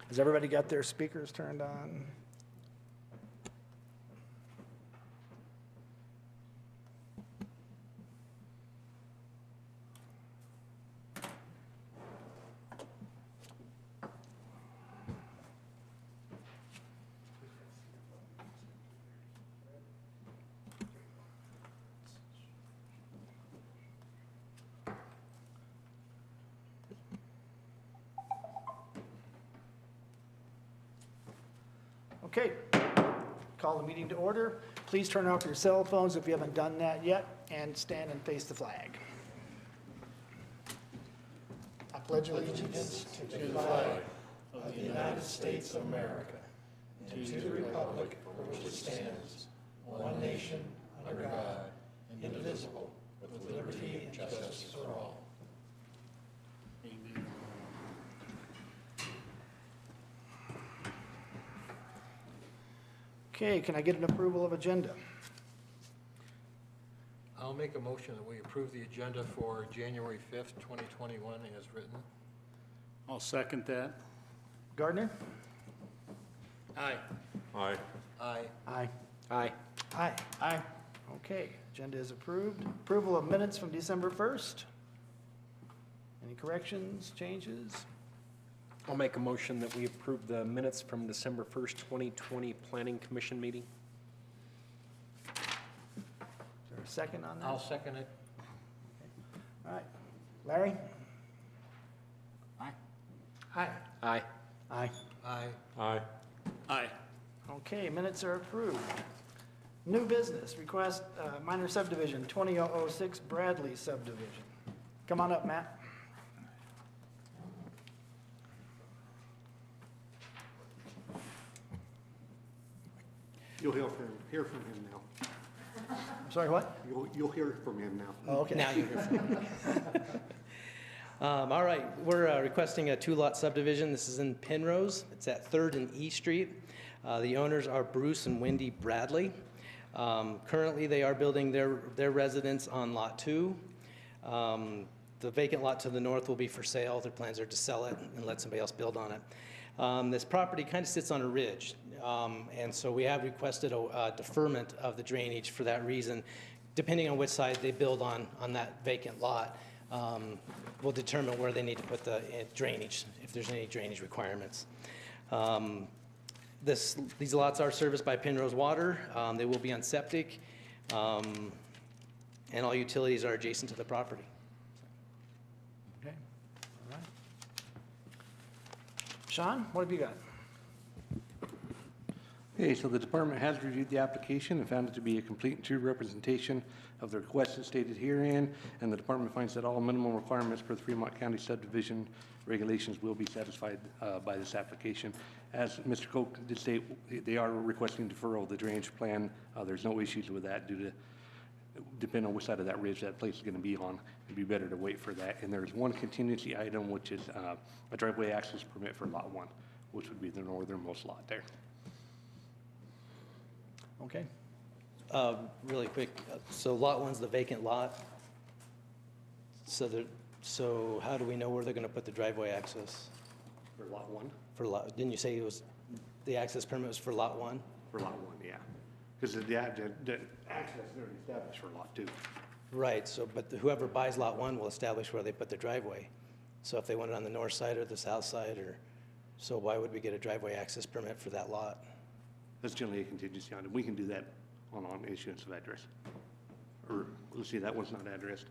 Has everybody got their speakers turned on? Okay, call the meeting to order. Please turn off your cell phones if you haven't done that yet, and stand and face the flag. I pledge allegiance to the flag of the United States of America, and to the republic for which it stands, one nation, under God, indivisible, with liberty and justice for all. Amen. Okay, can I get an approval of agenda? I'll make a motion that we approve the agenda for January 5th, 2021 as written. I'll second that. Gardner? Aye. Aye. Aye. Aye. Aye. Aye. Aye. Okay, agenda is approved. Approval of minutes from December 1st. Any corrections, changes? I'll make a motion that we approve the minutes from December 1st, 2020 Planning Commission meeting. Is there a second on that? I'll second it. All right. Larry? Aye. Aye. Aye. Aye. Aye. Aye. Aye. Okay, minutes are approved. New business, request minor subdivision, 20006 Bradley subdivision. Come on up, Matt. You'll hear from him now. I'm sorry, what? You'll hear from him now. Oh, okay. Now you hear from me. All right, we're requesting a two-lot subdivision. This is in Penrose. It's at 3rd and E Street. The owners are Bruce and Wendy Bradley. Currently, they are building their residence on Lot 2. The vacant lot to the north will be for sale. Their plans are to sell it and let somebody else build on it. This property kind of sits on a ridge, and so we have requested a deferment of the drainage for that reason. Depending on which side they build on that vacant lot, will determine where they need to put the drainage, if there's any drainage requirements. These lots are serviced by Penrose Water. They will be on septic, and all utilities are adjacent to the property. Okay, all right. Sean, what have you got? Okay, so the department has reviewed the application and found it to be a complete and true representation of the request as stated herein, and the department finds that all minimum requirements for the Fremont County subdivision regulations will be satisfied by this application. As Mr. Koch did state, they are requesting deferral of the drainage plan. There's no issues with that due to, depending on which side of that ridge that place is going to be on, it'd be better to wait for that. And there's one contingency item, which is a driveway access permit for Lot 1, which would be the northernmost lot there. Okay. Really quick, so Lot 1's the vacant lot. So how do we know where they're going to put the driveway access? For Lot 1? For lot, didn't you say it was, the access permit was for Lot 1? For Lot 1, yeah. Because the access is already established for Lot 2. Right, so, but whoever buys Lot 1 will establish where they put their driveway. So if they want it on the north side or the south side, or, so why would we get a driveway access permit for that lot? That's generally a contingency item. We can do that on issuance of address. Or, let's see, that one's not addressed.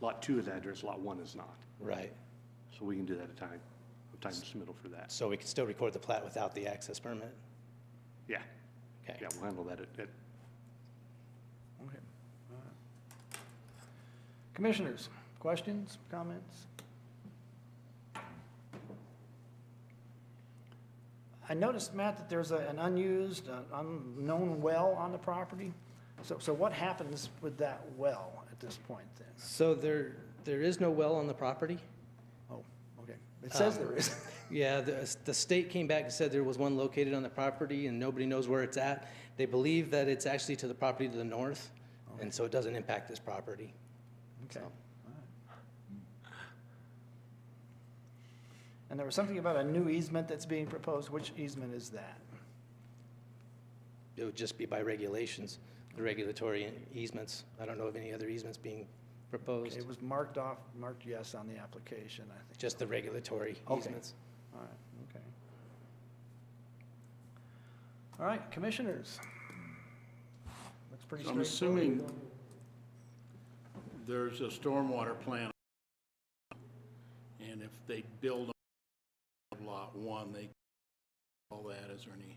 Lot 2 is addressed, Lot 1 is not. Right, So we can do that at time of submittal for that. so we can still record the plat without the access permit? Yeah, Okay. yeah, we'll handle that at Okay. All right. Commissioners, questions, comments? I noticed, Matt, that there's an unused, unknown well on the property. So what happens with that well at this point then? So there is no well on the property? Oh, okay. It says there is. Yeah, the state came back and said there was one located on the property and nobody knows where it's at. They believe that it's actually to the property to the north, and so it doesn't impact this property. Okay. So. And there was something about a new easement that's being proposed. Which easement is that? It would just be by regulations, the regulatory easements. I don't know of any other easements being proposed, It was marked yes on the application, I think. just the regulatory Okay. easements. All right, okay. All right, commissioners. Looks pretty I'm straightforward. assuming there's a stormwater plan, and if they build on lot 1, they all that. Is there any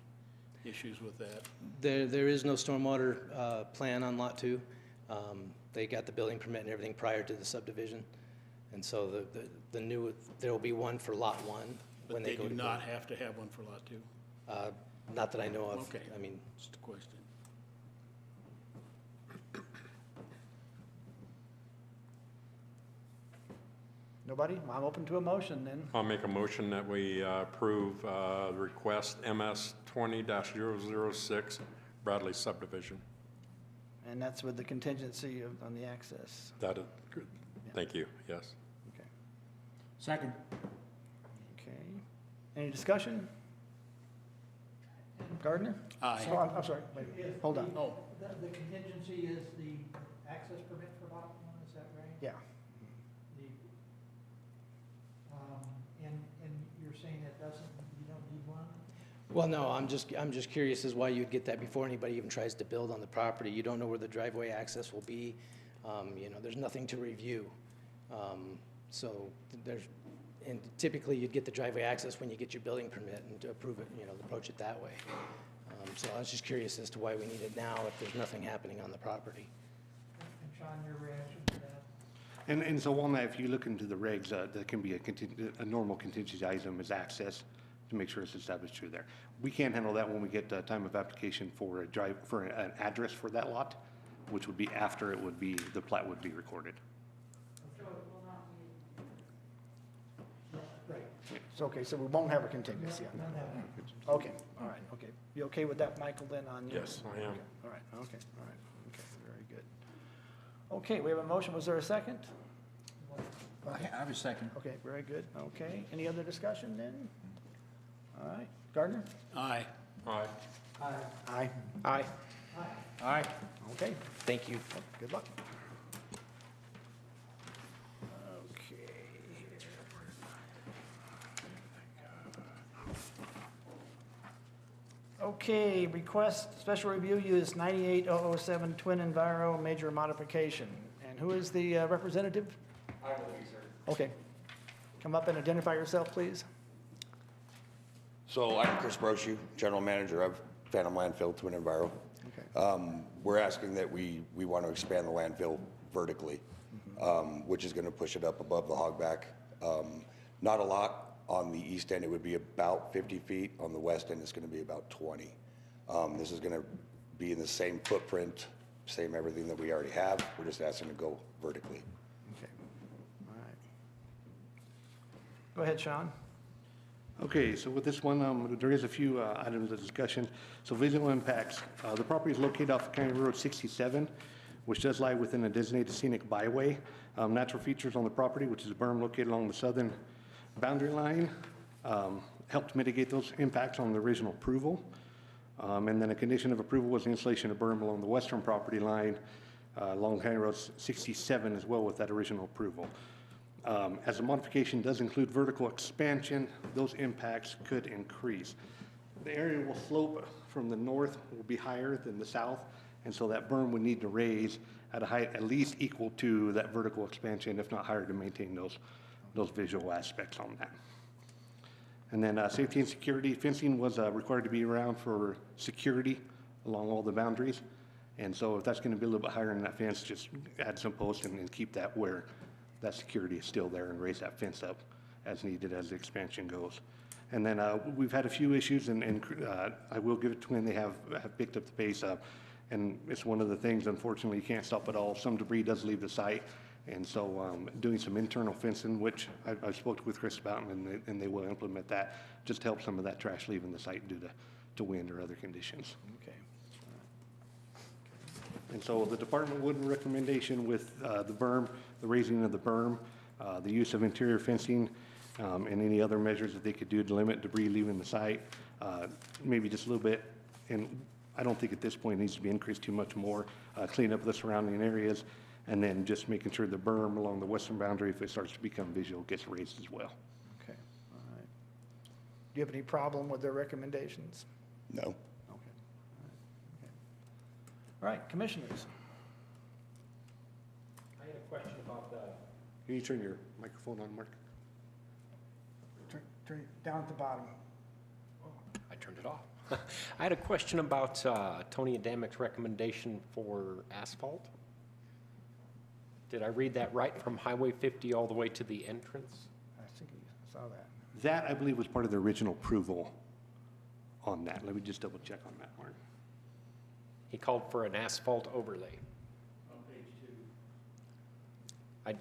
issues with that? There is no stormwater plan on Lot 2. They got the building permit and everything prior to the subdivision. And so there will be one for Lot 1 when But they they go do to not have to have one for lot 2? build. Not that I know of. Okay. I mean, Just a question. Nobody? I'm open to a motion then. I'll make a motion that we approve the request MS 20-006 Bradley subdivision. And that's with the contingency on the access. That is good. Thank you, yes. Okay. Second. Okay. Any discussion? Aye. Gardner? Oh, I'm sorry, wait, hold on. Oh, The contingency is the access permit for lot 1, is that right? Yeah. The, and you're saying that you don't need one? well, no, I'm just curious as why you'd get that before anybody even tries to build on the property. You don't know where the driveway access will be. There's nothing to review. So and typically you'd get the driveway access when you get your building permit and to approve it, approach it that way. So I was just curious as to why we need it now if there's nothing happening on the property. And Sean, your reaction to that? And so on that, if you look into the regs, that can be a normal contingency item is access to make sure it's established through there. We can't handle that when we get time of application for an address for that lot, which would be after the plat would be recorded. So it will not be. Right. It's okay, so we won't have a contingency on that. Okay, all right, okay. You okay with that, Michael, then on your? Yes, I am. Okay, all right, okay, very good. Okay, we have a motion. Was there a second? I have a second. Okay, very good. Okay, any other discussion then? All right, Gardner? aye. Aye. Aye. Aye. Aye. Okay, Thank you. good luck. Okay. Okay, request special review use 98007 Twin Enviro major modification. And who is the representative? I will be, sir. Okay. Come up and identify yourself, please. So I'm Chris Brochu, General Manager of Phantom Landfill Twin Enviro. Okay. We're asking that we want to expand the landfill vertically, which is going to push it up above the hogback. Not a lot. On the east end, it would be about 50 feet. On the west end, it's going to be about 20. This is going to be in the same footprint, same everything that we already have. We're just asking to go vertically. Okay. All right. Go ahead, Sean. Okay, so with this one, there is a few items of discussion. So visual impacts. The property is located off County Road 67, which does lie within a designated scenic byway. Natural features on the property, which is a berm located along the southern boundary line, helped mitigate those impacts on the original approval. And then a condition of approval was the installation of berm along the western property line along County Road 67 as well with that original approval. As the modification does include vertical expansion, those impacts could increase. The area will slope from the north, will be higher than the south, and so that berm would need to raise at a height at least equal to that vertical expansion, if not higher, to maintain those visual aspects on that. And then safety and security, fencing was required to be around for security along all the boundaries. And so if that's going to be a little bit higher than that fence, just add some posts and keep that where that security is still there and raise that fence up as needed as the expansion goes. And then we've had a few issues, and I will give it to when they have picked up the pace up. And it's one of the things, unfortunately, you can't stop it all. Some debris does leave the site. And so doing some internal fencing, which I spoke with Chris about, and they will implement that, just to help some of that trash leaving the site due to wind or other conditions. Okay. And so the department would recommendation with the berm, the raising of the berm, the use of interior fencing, and any other measures that they could do to limit debris leaving the site, maybe just a little bit. And I don't think at this point it needs to be increased too much more. Clean up the surrounding areas, and then just making sure the berm along the western boundary, if it starts to become visual, gets raised as well. Okay, all right. Do you have any problem with their recommendations? No. Okay. All right, commissioners. I had a question about the, Can you turn your microphone on, Mark? Turn it down at the bottom. I turned it off. I had a question about Tony Adamick's recommendation for asphalt. Did I read that right, from Highway 50 all the way to the entrance? I think I saw that. That, I believe, was part of the original approval on that. Let me just double check on that, Mark. He called for an asphalt overlay. On page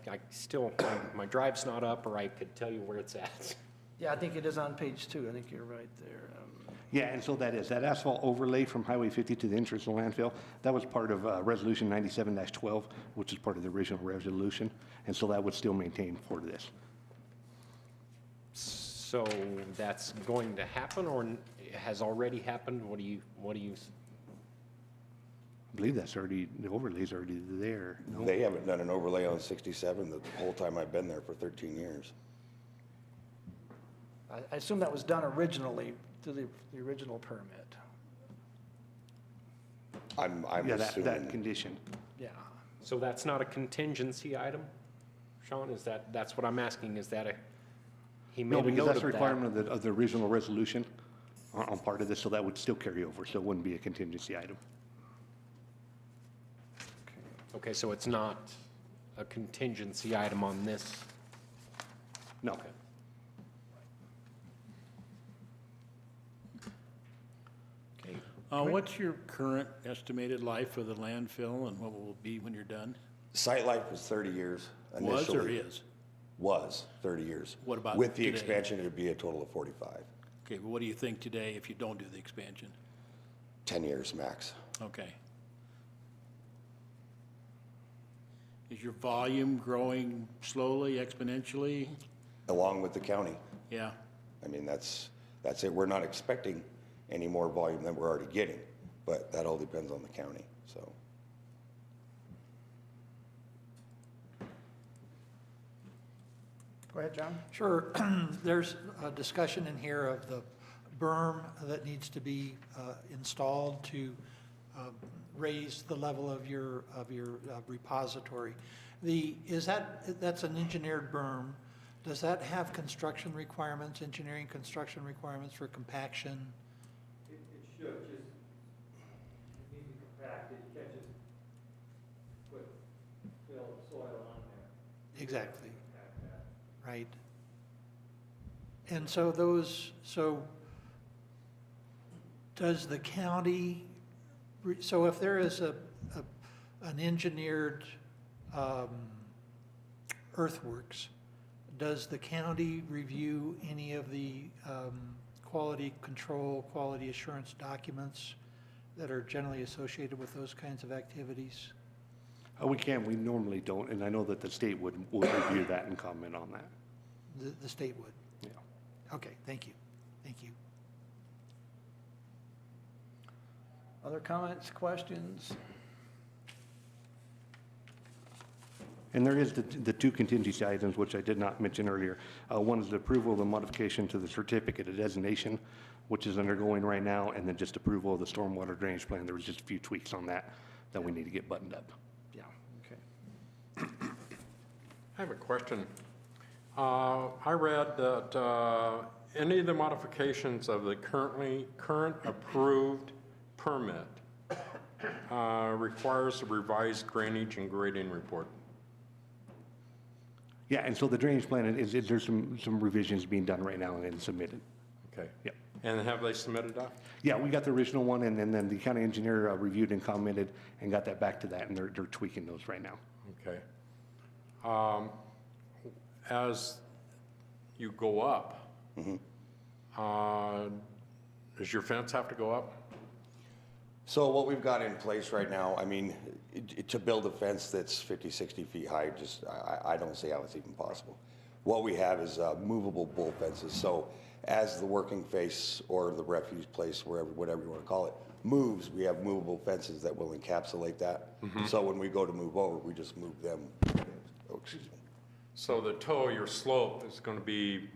2. I still, my drive's not up, or I could tell you where it's at. Yeah, I think it is on page 2. I think you're right there. Yeah, and so that is, that asphalt overlay from Highway 50 to the entrance of the landfill, that was part of Resolution 97-12, which is part of the original resolution, and so that would still maintain for this. So that's going to happen, or has already happened? What do you, I believe that's already, the overlay's already there. No? They haven't done an overlay on 67 the whole time I've been there for 13 years. I assume that was done originally to the original permit. I'm Yeah, assuming. that condition. Yeah. So that's not a contingency item? Sean, is that's what I'm asking, is that he made No, a because note that's of a that? requirement of the original resolution on part of this, so that would still carry over, so it wouldn't be a contingency item. Okay, so it's not a contingency item on this? No. Okay. Okay. What's your current estimated life of the landfill and what will it be when you're done? Site life was 30 years Was or initially. is? Was 30 years. What about With the today? expansion, it would be a total of 45. Okay, but what do you think today if you don't do the expansion? 10 years max. Okay. Is your volume growing slowly, exponentially? Along with the county. Yeah, I mean, that's it. We're not expecting any more volume than we're already getting, but that all depends on the county, so. Go ahead, John. Sure. There's a discussion in here of the berm that needs to be installed to raise the level of your repository. That's an engineered berm. Does that have construction requirements, engineering construction requirements for compaction? It should, just, it needs to compact, it catches, put fill soil on there. Exactly, Compact that. right. And so does the county, so if there is an engineered earthworks, does the county review any of the quality control, quality assurance documents that are generally associated with those kinds of activities? We can, we normally don't, and I know that the state would review that and comment on that. The state would? Yeah. Okay, thank you, thank you. Other comments, questions? And there is the two contingency items, which I did not mention earlier. One is the approval of the modification to the certificate of designation, which is undergoing right now, and then just approval of the stormwater drainage plan. There was just a few tweaks on that we need to get buttoned up. Yeah, okay. I have a question. I read that any of the modifications of the current approved permit requires a revised drainage and grading report. Yeah, and so the drainage plan there's some revisions being done right now and then submitted. Okay. Yep. And have they submitted that? Yeah, we got the original one, and then the county engineer reviewed and commented and got that back to that, and they're tweaking those right now. Okay. As you go up, does your fence have to go up? So what we've got in place right now, I mean, to build a fence that's 50, 60 feet high, just, I don't see how it's even possible. What we have is movable bull fences. So as the working face or the refuse place, whatever you want to call it, moves, we have movable fences that will encapsulate that. So when we go to move over, we just move them. Oh, excuse me. So the toe of your slope is going to be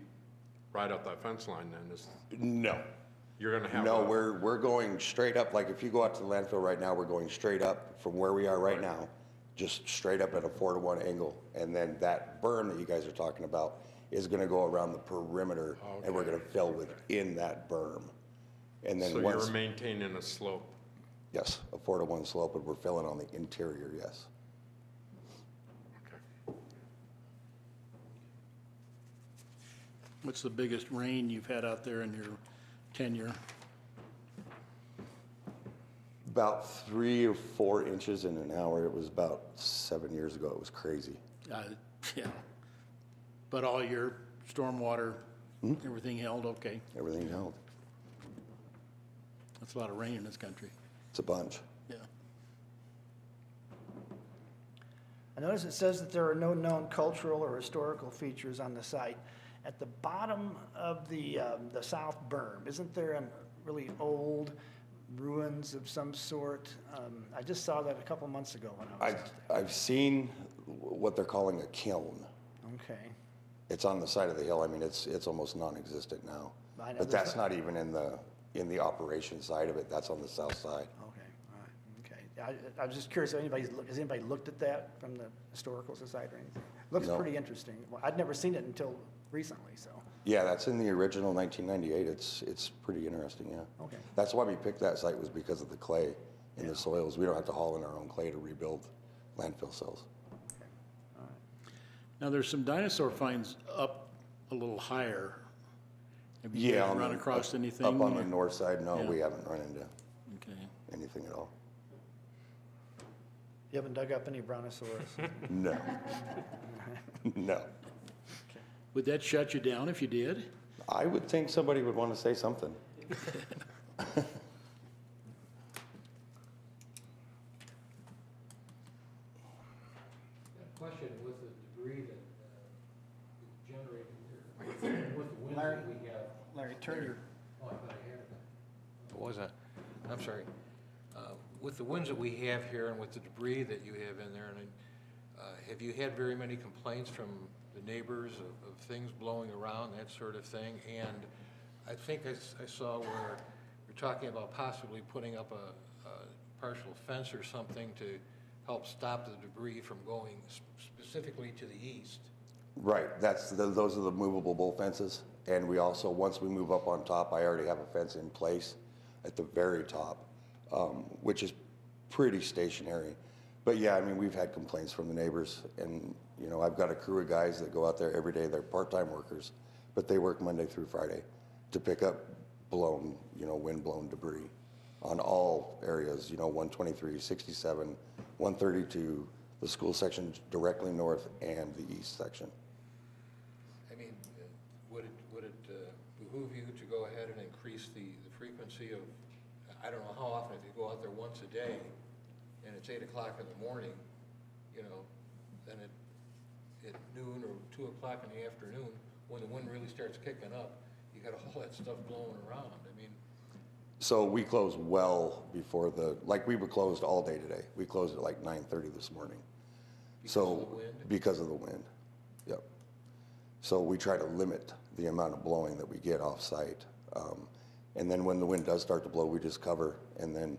right up that fence line then? No. You're going to have No, we're going straight up. Like if you go out to the landfill right now, we're going straight up from where we are right now, just straight up at a 4-to-1 angle. And then that berm that you guys are talking about is going to go around the perimeter, and we're going to fill within that berm. And then So once, you're maintaining a slope. yes, a 4-to-1 slope, and we're filling on the interior, yes. Okay. What's the biggest rain you've had out there in your tenure? About 3 or 4 inches in an hour. It was about 7 years ago. It was crazy. Yeah. But all your stormwater, everything held okay? Everything held. That's a lot of rain in this country. It's a bunch. Yeah. I notice it says that there are no known cultural or historical features on the site. At the bottom of the south berm, isn't there a really old ruins of some sort? I just saw that a couple months ago when I was. I've seen what they're calling a kiln. Okay. It's on the side of the hill. I mean, it's almost non-existent now. I know But there's that's not even in the operation side of it. That's on the south side. Okay, all right, okay. I was just curious, has anybody looked at that from the Historical Society or anything? Looks No. pretty interesting. Well, I'd never seen it until recently, so, Yeah, that's in the original 1998. It's pretty interesting, yeah. okay. That's why we picked that site, was because of the clay in the soils. We don't have to haul in our own clay to rebuild landfill cells. Now, there's some dinosaur finds up a little higher. Have you Yeah, guys run across anything? Up on the north side, no, Yeah. we haven't run into Okay. anything at all. You haven't dug up any brontosaurus? No. No. Would that shut you down if you did? I would think somebody would want to say something. Question with the debris that is generated here, with the winds Larry? that we have. Larry, turn your, Oh, I thought I had it. What was that? I'm sorry. With the winds that we have here and with the debris that you have in there, and have you had very many complaints from the neighbors of things blowing around, that sort of thing? And I think I saw where you're talking about possibly putting up a partial fence or something to help stop the debris from going specifically to the east. Right, those are the movable bull fences. And we also, once we move up on top, I already have a fence in place at the very top, which is pretty stationary. But yeah, I mean, we've had complaints from the neighbors, and, you know, I've got a crew of guys that go out there every day. They're part-time workers, but they work Monday through Friday to pick up wind-blown debris on all areas, 123, 67, 132, the school section directly north, and the east section. I mean, would it behoove you to go ahead and increase the frequency of, I don't know how often, if you go out there once a day, and it's 8 o'clock in the morning, then at noon or 2 o'clock in the afternoon, when the wind really starts kicking up, you got all that stuff blowing around. I mean, So we closed well before we were closed all day today. We closed at like 9:30 this morning. Because of the wind? Because of the wind, yep. So we try to limit the amount of blowing that we get off-site. And then when the wind does start to blow, we just cover. And then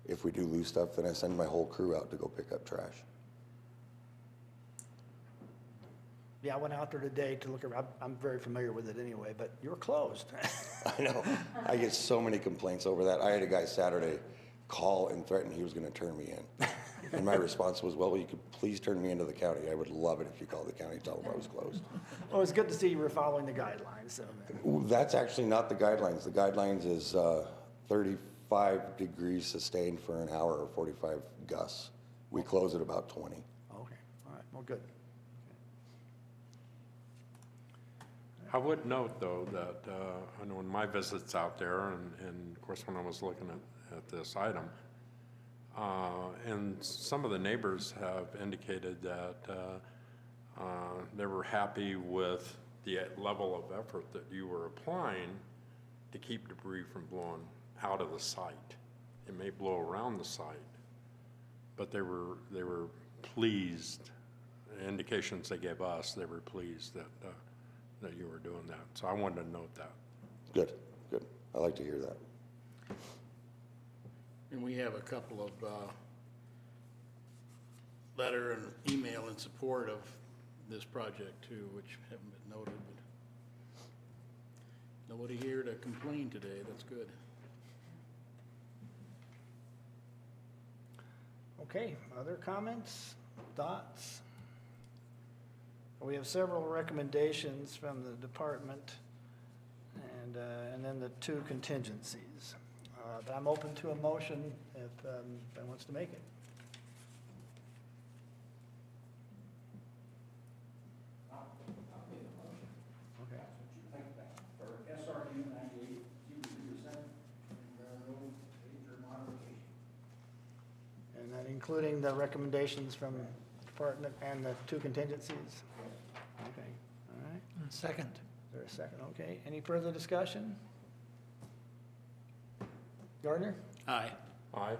if we do lose stuff, then I send my whole crew out to go pick up trash. yeah, I went out there today to look around. I'm very familiar with it anyway, but you were closed. I know. I get so many complaints over that. I had a guy Saturday call and threaten he was going to turn me in. And my response was, well, you could please turn me into the county. I would love it if you called the county, tell them I was closed. Well, it's good to see you were following the guidelines, so. That's actually not the guidelines. The guidelines is 35 degrees sustained for an hour or 45 gusts. We close at about 20. Okay, all right, well, good. I would note, though, that I know in my visits out there, and of course when I was looking at this item, and some of the neighbors have indicated that They were happy with the level of effort that you were applying to keep debris from blowing out of the site. It may blow around the site, but they were pleased. The indications they gave us, they were pleased that you were doing that. So I wanted to note that. Good, good. I like to hear that. And we have a couple of letter and email in support of this project too, which haven't been noted, but nobody here to complain today. That's good. Okay, other comments, thoughts? We have several recommendations from the department and then the 2 contingencies. But I'm open to a motion if anybody wants to make it. Okay. For SRU 98, 0%, there are no major modifications. And that including the recommendations from the department and the 2 contingencies? Okay, all right. Second. Is there a second? Okay. Any further discussion? Gardner? Aye. Aye.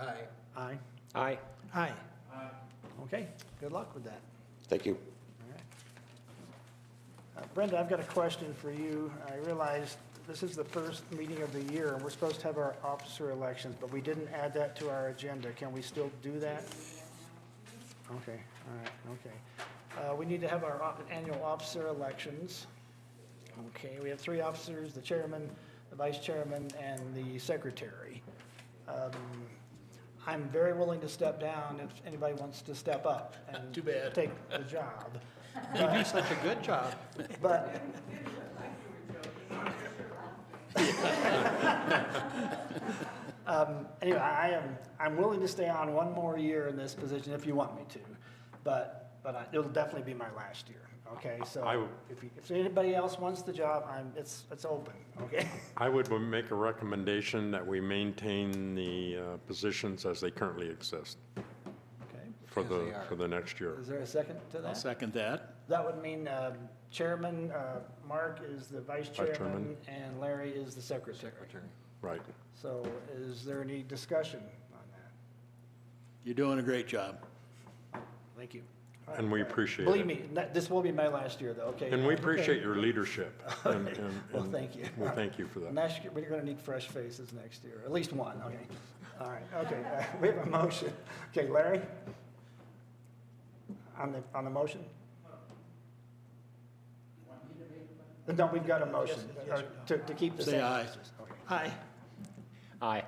Aye. Aye. Aye. Aye. Okay, good luck with that. Thank you. All right. Brenda, I've got a question for you. I realized this is the first meeting of the year, and we're supposed to have our officer elections, but we didn't add that to our agenda. Can we still do that? Okay, all right, okay. We need to have our annual officer elections. Okay, we have 3 officers, the chairman, the vice chairman, and the secretary. I'm very willing to step down if anybody wants to step up and Too bad. take the job. You do such a good job. But anyway, I'm willing to stay on 1 more year in this position if you want me to, but it'll definitely be my last year. Okay, I so w- if anybody else wants the job, it's open. Okay. I would make a recommendation that we maintain the positions as they currently exist Okay. for As they the, are. for the next year. Is there a second to I'll that? second that. That would mean chairman, Mark is the vice Vice chairman, chairman. and Larry is the secretary. Secretary. Right. So is there any discussion on that? You're doing a great job. Thank you. And we appreciate Believe it. me, this will be my last year, though, okay? And we Okay. appreciate your leadership. And Well, thank you. We thank you for that. Next year, we're going to need fresh faces next year, at least 1, okay? All right, okay, we have a motion. Okay, Larry? On the motion? No, we've got a motion to keep the Say same. aye. Okay. Aye. Aye.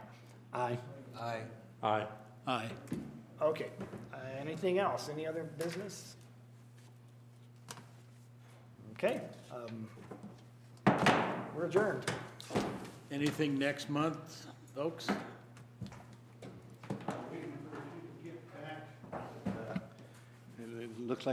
Aye. Aye. Aye. Aye. Okay, anything else? Any other business? Okay, we're adjourned. Anything next month, folks? It looks like a